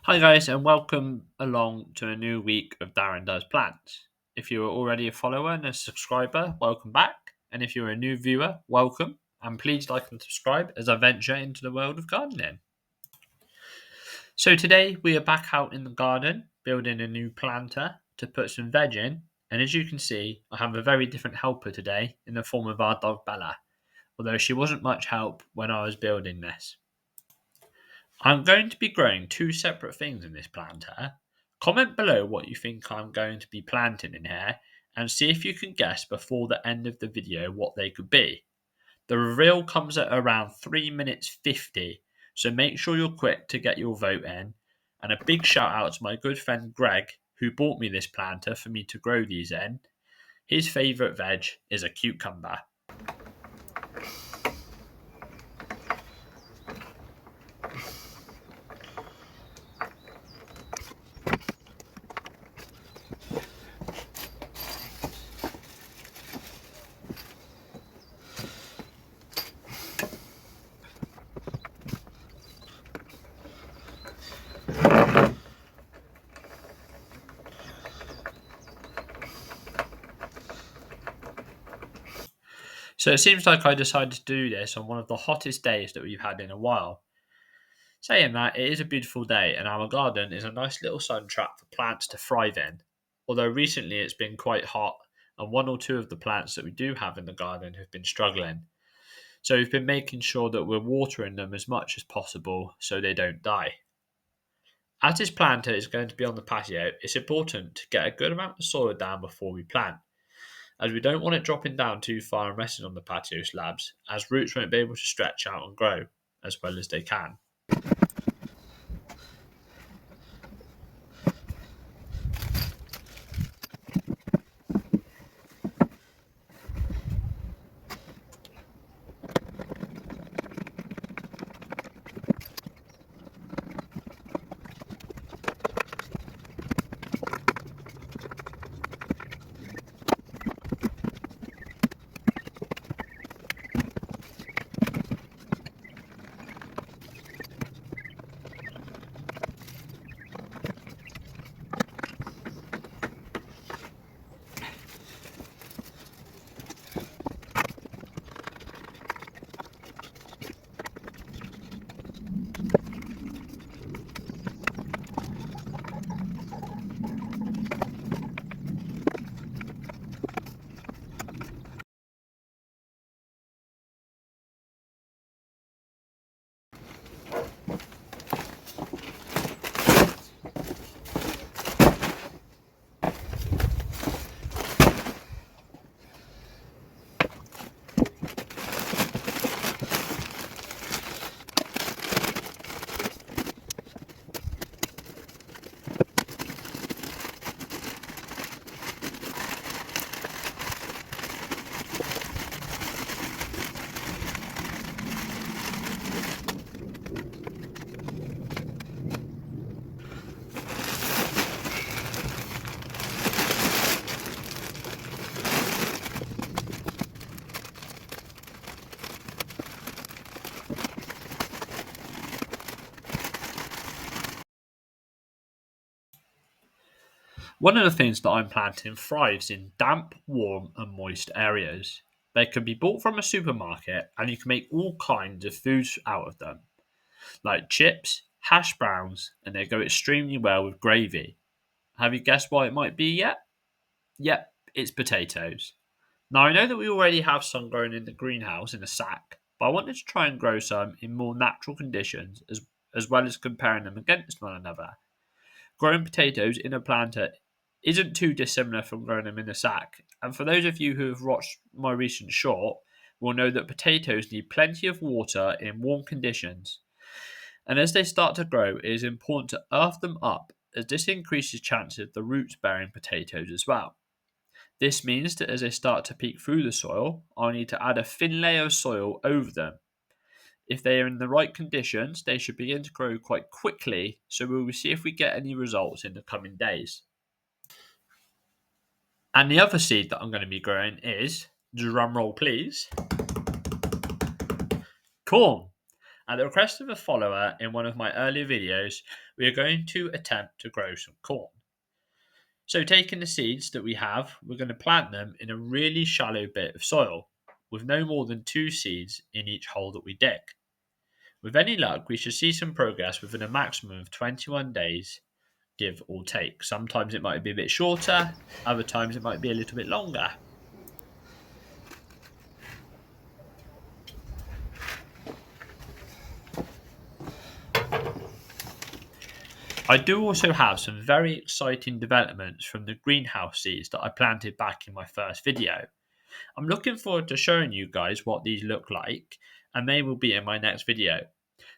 Hi guys, and welcome along to a new week of Darren Does Plants. If you are already a follower and a subscriber, welcome back. And if you're a new viewer, welcome. And please like and subscribe as I venture into the world of gardening. So today we are back out in the garden building a new planter to put some veg in. And as you can see, I have a very different helper today in the form of our dog Bella, although she wasn't much help when I was building this. I'm going to be growing two separate things in this planter. Comment below what you think I'm going to be planting in here and see if you can guess before the end of the video what they could be. The reveal comes at around 3 minutes 50, so make sure you're quick to get your vote in. And a big shout out to my good friend Greg, who bought me this planter for me to grow these in. His favourite veg is a cucumber. So it seems like I decided to do this on one of the hottest days that we've had in a while. Saying that, it is a beautiful day, and our garden is a nice little sun trap for plants to thrive in. Although recently it's been quite hot, and one or two of the plants that we do have in the garden have been struggling. So we've been making sure that we're watering them as much as possible so they don't die. As this planter is going to be on the patio, it's important to get a good amount of soil down before we plant, as we don't want it dropping down too far and resting on the patio slabs, as roots won't be able to stretch out and grow as well as they can. One of the things that I'm planting thrives in damp, warm, and moist areas. They can be bought from a supermarket and you can make all kinds of foods out of them, like chips, hash browns, and they go extremely well with gravy. Have you guessed what it might be yet? Yep, it's potatoes. Now I know that we already have some grown in the greenhouse in a sack, but I wanted to try and grow some in more natural conditions as well as comparing them against one another. Growing potatoes in a planter isn't too dissimilar from growing them in a sack, and for those of you who have watched my recent short, will know that potatoes need plenty of water in warm conditions, and as they start to grow, it is important to earth them up, as this increases chances of the roots bearing potatoes as well. This means that as they start to peek through the soil, I need to add a thin layer of soil over them. If they are in the right conditions, they should begin to grow quite quickly, so we will see if we get any results in the coming days. And the other seed that I'm going to be growing is, drum roll please, corn. At the request of a follower in one of my earlier videos, we are going to attempt to grow some corn. So taking the seeds that we have, we're going to plant them in a really shallow bit of soil, with no more than 2 seeds in each hole that we dig. With any luck, we should see some progress within a maximum of 21 days, give or take. Sometimes it might be a bit shorter, other times it might be a little bit longer. I do also have some very exciting developments from the greenhouse seeds that I planted back in my first video. I'm looking forward to showing you guys what these look like, and they will be in my next video.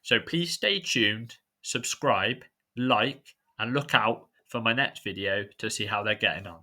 So please stay tuned, subscribe, like, and look out for my next video to see how they're getting on.